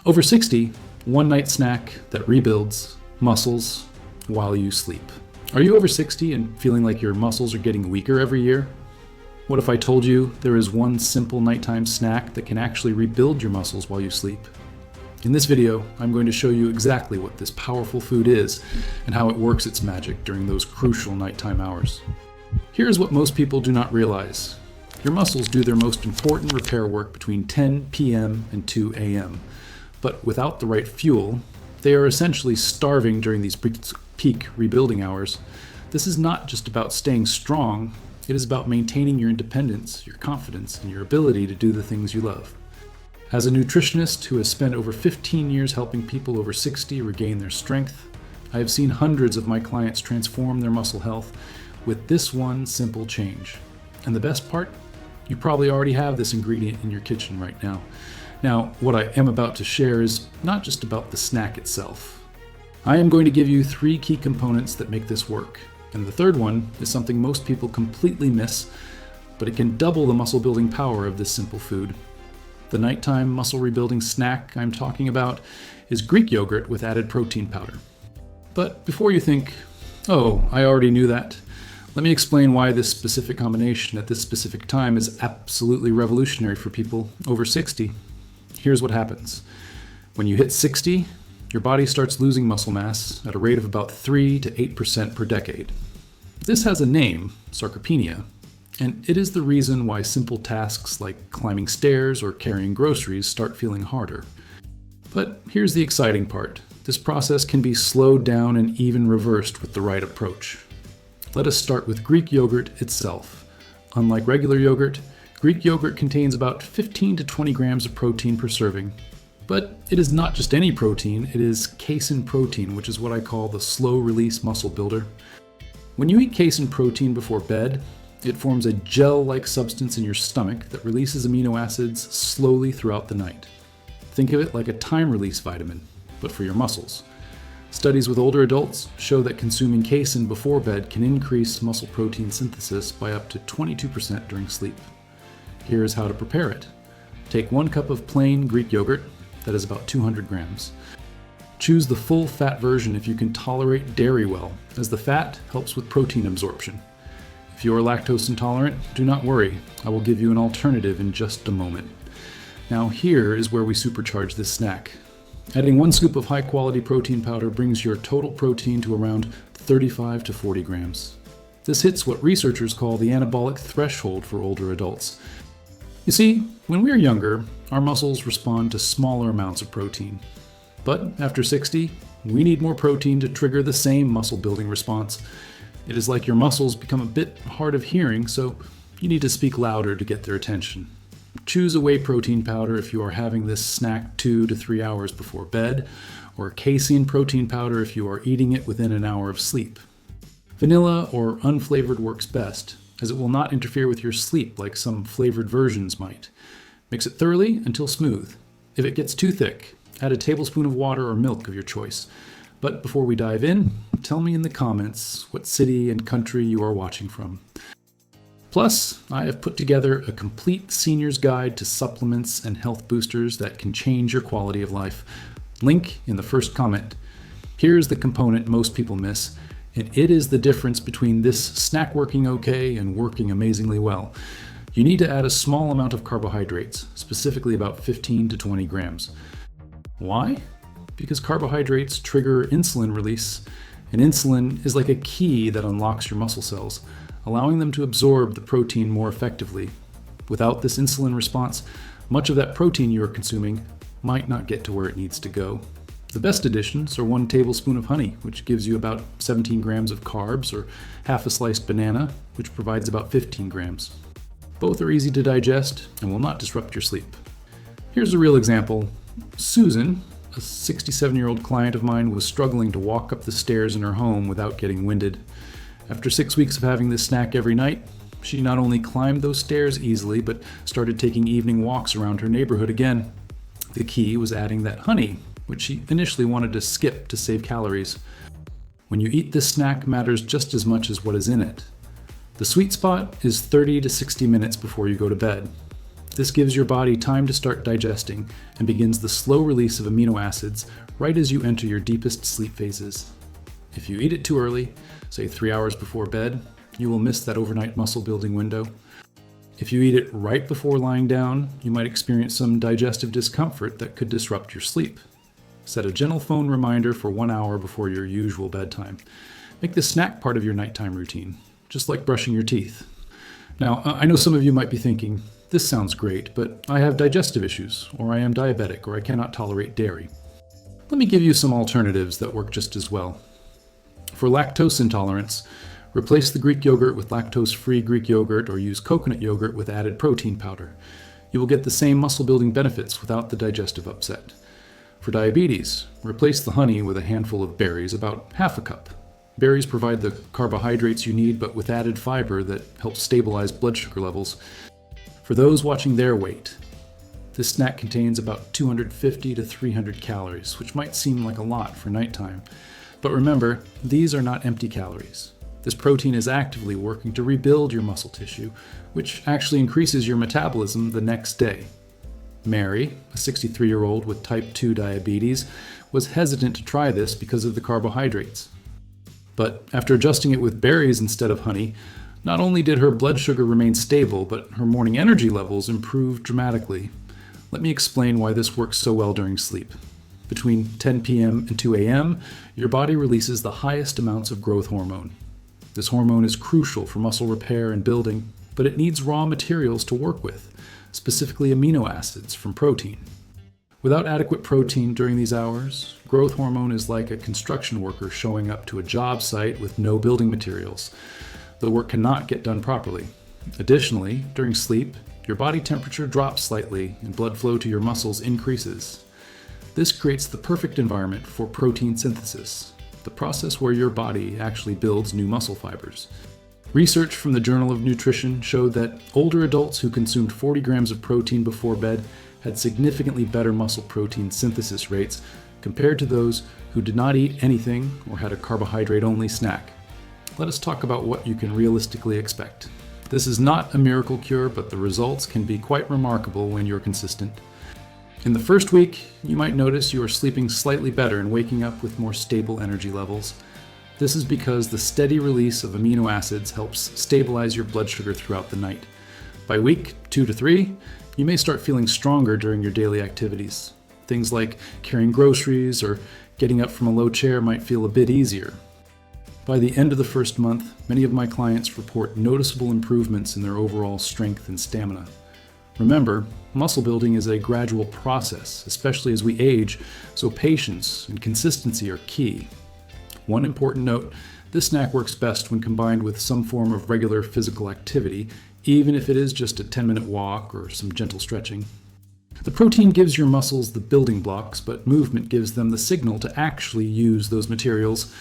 Over 60, one night snack that rebuilds muscles while you sleep. Are you over 60 and feeling like your muscles are getting weaker every year? What if I told you there is one simple nighttime snack that can actually rebuild your muscles while you sleep? In this video, I'm going to show you exactly what this powerful food is and how it works its magic during those crucial nighttime hours. Here's what most people do not realize. Your muscles do their most important repair work between 10 p.m. and 2 a.m. But without the right fuel, they are essentially starving during these peak rebuilding hours. This is not just about staying strong, it is about maintaining your independence, your confidence, and your ability to do the things you love. As a nutritionist who has spent over 15 years helping people over 60 regain their strength, I have seen hundreds of my clients transform their muscle health with this one simple change. And the best part? You probably already have this ingredient in your kitchen right now. Now, what I am about to share is not just about the snack itself. I am going to give you 3 key components that make this work. And the third one is something most people completely miss, but it can double the muscle building power of this simple food. The nighttime muscle rebuilding snack I'm talking about is Greek yogurt with added protein powder. But before you think, oh, I already knew that, let me explain why this specific combination at this specific time is absolutely revolutionary for people over 60. Here's what happens. When you hit 60, your body starts losing muscle mass at a rate of about 3 to 8% per decade. This has a name, sarcopenia, and it is the reason why simple tasks like climbing stairs or carrying groceries start feeling harder. But here's the exciting part. This process can be slowed down and even reversed with the right approach. Let us start with Greek yogurt itself. Unlike regular yogurt, Greek yogurt contains about 15 to 20 grams of protein per serving. But it is not just any protein, it is casein protein, which is what I call the slow-release muscle builder. When you eat casein protein before bed, it forms a gel-like substance in your stomach that releases amino acids slowly throughout the night. Think of it like a time-release vitamin, but for your muscles. Studies with older adults show that consuming casein before bed can increase muscle protein synthesis by up to 22% during sleep. Here is how to prepare it. Take 1 cup of plain Greek yogurt, that is about 200 grams. Choose the full fat version if you can tolerate dairy well, as the fat helps with protein absorption. If you are lactose intolerant, do not worry, I will give you an alternative in just a moment. Now here is where we supercharge this snack. Adding 1 scoop of high-quality protein powder brings your total protein to around 35 to 40 grams. This hits what researchers call the anabolic threshold for older adults. You see, when we are younger, our muscles respond to smaller amounts of protein. But after 60, we need more protein to trigger the same muscle-building response. It is like your muscles become a bit hard of hearing, so you need to speak louder to get their attention. Choose a whey protein powder if you are having this snack 2 to 3 hours before bed, or casein protein powder if you are eating it within an hour of sleep. Vanilla or unflavored works best, as it will not interfere with your sleep like some flavored versions might. Mix it thoroughly until smooth. If it gets too thick, add a tablespoon of water or milk of your choice. But before we dive in, tell me in the comments what city and country you are watching from. Plus, I have put together a complete senior's guide to supplements and health boosters that can change your quality of life. Link in the first comment. Here's the component most people miss, and it is the difference between this snack working okay and working amazingly well. You need to add a small amount of carbohydrates, specifically about 15 to 20 grams. Why? Because carbohydrates trigger insulin release, and insulin is like a key that unlocks your muscle cells, allowing them to absorb the protein more effectively. Without this insulin response, much of that protein you are consuming might not get to where it needs to go. The best additions are 1 tablespoon of honey, which gives you about 17 grams of carbs, or half a sliced banana, which provides about 15 grams. Both are easy to digest and will not disrupt your sleep. Here's a real example. Susan, a 67-year-old client of mine, was struggling to walk up the stairs in her home without getting winded. After 6 weeks of having this snack every night, she not only climbed those stairs easily, but started taking evening walks around her neighborhood again. The key was adding that honey, which she initially wanted to skip to save calories. When you eat this snack matters just as much as what is in it. The sweet spot is 30 to 60 minutes before you go to bed. This gives your body time to start digesting and begins the slow release of amino acids right as you enter your deepest sleep phases. If you eat it too early, say 3 hours before bed, you will miss that overnight muscle building window. If you eat it right before lying down, you might experience some digestive discomfort that could disrupt your sleep. Set a gentle phone reminder for 1 hour before your usual bedtime. Make the snack part of your nighttime routine, just like brushing your teeth. Now, I know some of you might be thinking, this sounds great, but I have digestive issues, or I am diabetic, or I cannot tolerate dairy. Let me give you some alternatives that work just as well. For lactose intolerance, replace the Greek yogurt with lactose-free Greek yogurt or use coconut yogurt with added protein powder. You will get the same muscle-building benefits without the digestive upset. For diabetes, replace the honey with a handful of berries, about half a cup. Berries provide the carbohydrates you need, but with added fiber that helps stabilize blood sugar levels. For those watching their weight, this snack contains about 250 to 300 calories, which might seem like a lot for nighttime. But remember, these are not empty calories. This protein is actively working to rebuild your muscle tissue, which actually increases your metabolism the next day. Mary, a 63-year-old with type 2 diabetes, was hesitant to try this because of the carbohydrates. But after adjusting it with berries instead of honey, not only did her blood sugar remain stable, but her morning energy levels improved dramatically. Let me explain why this works so well during sleep. Between 10 p.m. and 2 a.m., your body releases the highest amounts of growth hormone. This hormone is crucial for muscle repair and building, but it needs raw materials to work with, specifically amino acids from protein. Without adequate protein during these hours, growth hormone is like a construction worker showing up to a job site with no building materials. The work cannot get done properly. Additionally, during sleep, your body temperature drops slightly and blood flow to your muscles increases. This creates the perfect environment for protein synthesis, the process where your body actually builds new muscle fibers. Research from the Journal of Nutrition showed that older adults who consumed 40 grams of protein before bed had significantly better muscle protein synthesis rates compared to those who did not eat anything or had a carbohydrate-only snack. Let us talk about what you can realistically expect. This is not a miracle cure, but the results can be quite remarkable when you're consistent. In the first week, you might notice you are sleeping slightly better and waking up with more stable energy levels. This is because the steady release of amino acids helps stabilize your blood sugar throughout the night. By week 2 to 3, you may start feeling stronger during your daily activities. Things like carrying groceries or getting up from a low chair might feel a bit easier. By the end of the first month, many of my clients report noticeable improvements in their overall strength and stamina. Remember, muscle building is a gradual process, especially as we age, so patience and consistency are key. One important note, this snack works best when combined with some form of regular physical activity, even if it is just a 10-minute walk or some gentle stretching. The protein gives your muscles the building blocks, but movement gives them the signal to actually use those materials.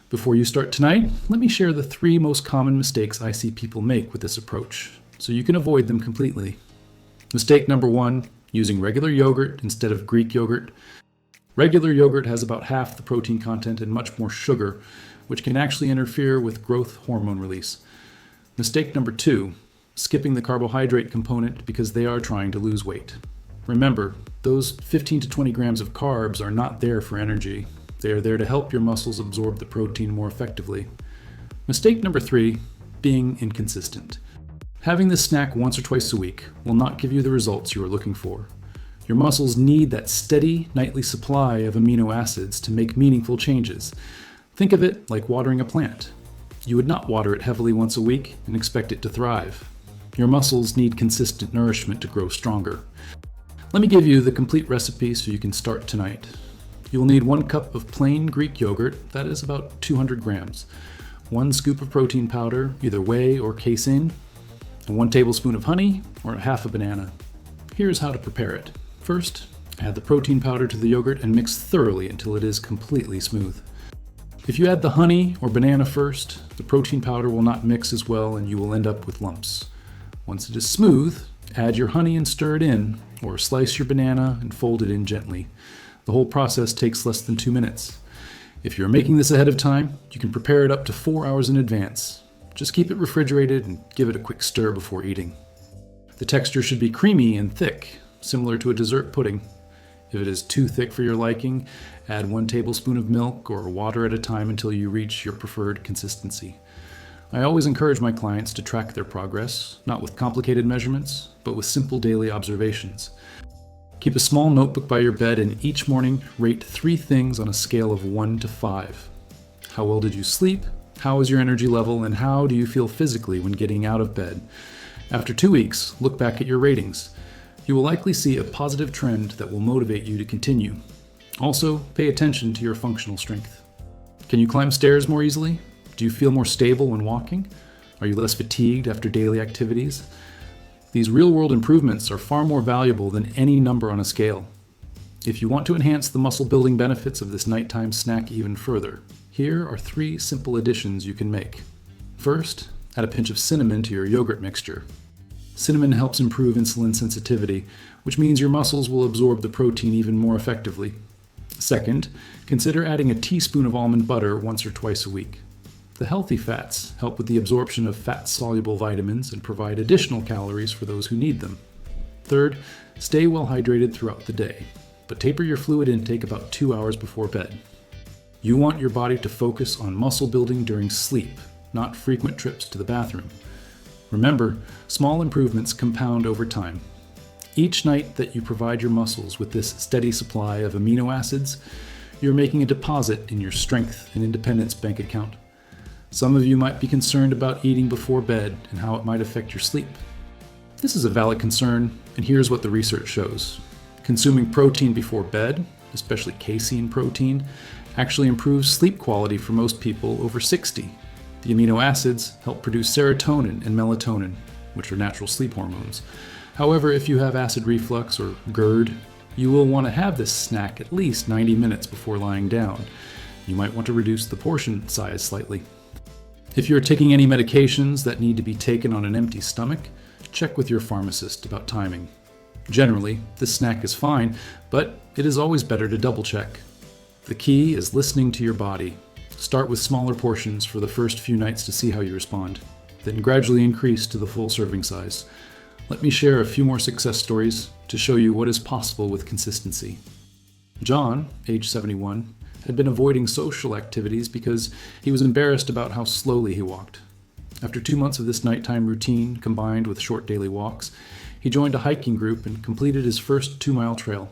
Before you start tonight, let me share the 3 most common mistakes I see people make with this approach, so you can avoid them completely. Mistake number 1, using regular yogurt instead of Greek yogurt. Regular yogurt has about half the protein content and much more sugar, which can actually interfere with growth hormone release. Mistake number 2, skipping the carbohydrate component because they are trying to lose weight. Remember, those 15 to 20 grams of carbs are not there for energy. They are there to help your muscles absorb the protein more effectively. Mistake number 3, being inconsistent. Having this snack once or twice a week will not give you the results you are looking for. Your muscles need that steady nightly supply of amino acids to make meaningful changes. Think of it like watering a plant. You would not water it heavily once a week and expect it to thrive. Your muscles need consistent nourishment to grow stronger. Let me give you the complete recipe so you can start tonight. You will need 1 cup of plain Greek yogurt, that is about 200 grams, 1 scoop of protein powder, either whey or casein, and 1 tablespoon of honey or half a banana. Here's how to prepare it. First, add the protein powder to the yogurt and mix thoroughly until it is completely smooth. If you add the honey or banana first, the protein powder will not mix as well and you will end up with lumps. Once it is smooth, add your honey and stir it in, or slice your banana and fold it in gently. The whole process takes less than 2 minutes. If you're making this ahead of time, you can prepare it up to 4 hours in advance. Just keep it refrigerated and give it a quick stir before eating. The texture should be creamy and thick, similar to a dessert pudding. If it is too thick for your liking, add 1 tablespoon of milk or water at a time until you reach your preferred consistency. I always encourage my clients to track their progress, not with complicated measurements, but with simple daily observations. Keep a small notebook by your bed and each morning rate 3 things on a scale of 1 to 5. How well did you sleep? How is your energy level? And how do you feel physically when getting out of bed? After 2 weeks, look back at your ratings. You will likely see a positive trend that will motivate you to continue. Also, pay attention to your functional strength. Can you climb stairs more easily? Do you feel more stable when walking? Are you less fatigued after daily activities? These real-world improvements are far more valuable than any number on a scale. If you want to enhance the muscle-building benefits of this nighttime snack even further, here are 3 simple additions you can make. First, add a pinch of cinnamon to your yogurt mixture. Cinnamon helps improve insulin sensitivity, which means your muscles will absorb the protein even more effectively. Second, consider adding a teaspoon of almond butter once or twice a week. The healthy fats help with the absorption of fat-soluble vitamins and provide additional calories for those who need them. Third, stay well hydrated throughout the day, but taper your fluid intake about 2 hours before bed. You want your body to focus on muscle building during sleep, not frequent trips to the bathroom. Remember, small improvements compound over time. Each night that you provide your muscles with this steady supply of amino acids, you're making a deposit in your strength and independence bank account. Some of you might be concerned about eating before bed and how it might affect your sleep. This is a valid concern, and here's what the research shows. Consuming protein before bed, especially casein protein, actually improves sleep quality for most people over 60. The amino acids help produce serotonin and melatonin, which are natural sleep hormones. However, if you have acid reflux or GERD, you will want to have this snack at least 90 minutes before lying down. You might want to reduce the portion size slightly. If you're taking any medications that need to be taken on an empty stomach, check with your pharmacist about timing. Generally, this snack is fine, but it is always better to double check. The key is listening to your body. Start with smaller portions for the first few nights to see how you respond, then gradually increase to the full serving size. Let me share a few more success stories to show you what is possible with consistency. John, age 71, had been avoiding social activities because he was embarrassed about how slowly he walked. After 2 months of this nighttime routine combined with short daily walks, he joined a hiking group and completed his first 2-mile trail.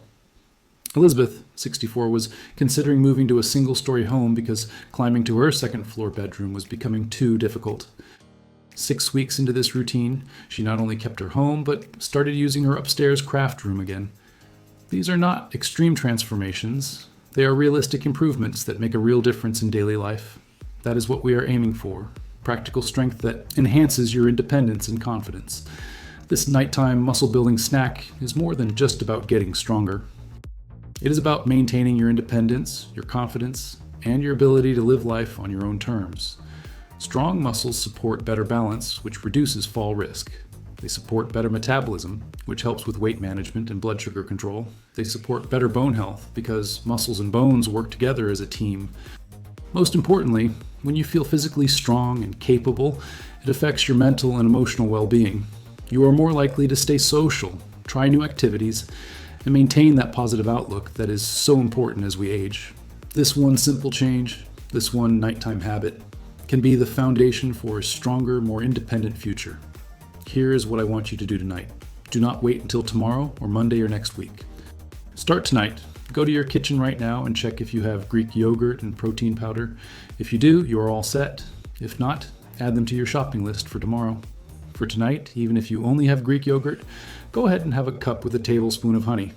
Elizabeth, 64, was considering moving to a single-story home because climbing to her second-floor bedroom was becoming too difficult. 6 weeks into this routine, she not only kept her home, but started using her upstairs craft room again. These are not extreme transformations. They are realistic improvements that make a real difference in daily life. That is what we are aiming for, practical strength that enhances your independence and confidence. This nighttime muscle-building snack is more than just about getting stronger. It is about maintaining your independence, your confidence, and your ability to live life on your own terms. Strong muscles support better balance, which reduces fall risk. They support better metabolism, which helps with weight management and blood sugar control. They support better bone health because muscles and bones work together as a team. Most importantly, when you feel physically strong and capable, it affects your mental and emotional well-being. You are more likely to stay social, try new activities, and maintain that positive outlook that is so important as we age. This one simple change, this one nighttime habit, can be the foundation for a stronger, more independent future. Here is what I want you to do tonight. Do not wait until tomorrow or Monday or next week. Start tonight. Go to your kitchen right now and check if you have Greek yogurt and protein powder. If you do, you are all set. If not, add them to your shopping list for tomorrow. For tonight, even if you only have Greek yogurt, go ahead and have a cup with a tablespoon of honey.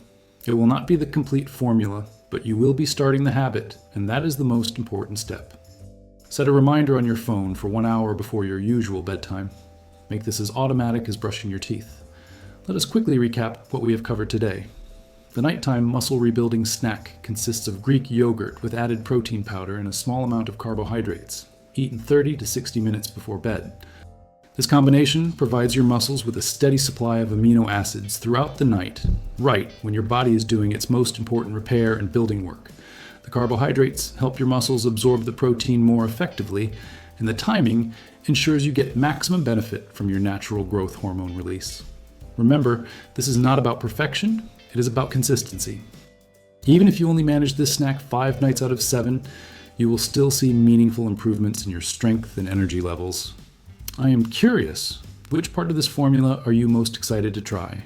It will not be the complete formula, but you will be starting the habit, and that is the most important step. Set a reminder on your phone for 1 hour before your usual bedtime. Make this as automatic as brushing your teeth. Let us quickly recap what we have covered today. The nighttime muscle rebuilding snack consists of Greek yogurt with added protein powder and a small amount of carbohydrates, eaten 30 to 60 minutes before bed. This combination provides your muscles with a steady supply of amino acids throughout the night, right when your body is doing its most important repair and building work. The carbohydrates help your muscles absorb the protein more effectively, and the timing ensures you get maximum benefit from your natural growth hormone release. Remember, this is not about perfection, it is about consistency. Even if you only manage this snack 5 nights out of 7, you will still see meaningful improvements in your strength and energy levels. I am curious, which part of this formula are you most excited to try?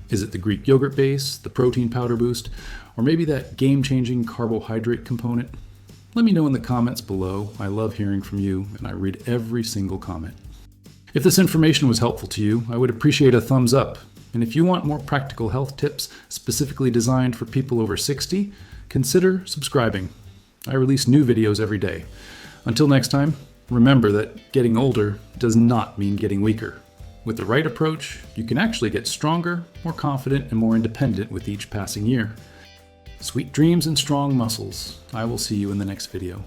Is it the Greek yogurt base, the protein powder boost, or maybe that game-changing carbohydrate component? Let me know in the comments below. I love hearing from you, and I read every single comment. If this information was helpful to you, I would appreciate a thumbs up. And if you want more practical health tips specifically designed for people over 60, consider subscribing. I release new videos every day. Until next time, remember that getting older does not mean getting weaker. With the right approach, you can actually get stronger, more confident, and more independent with each passing year. Sweet dreams and strong muscles. I will see you in the next video.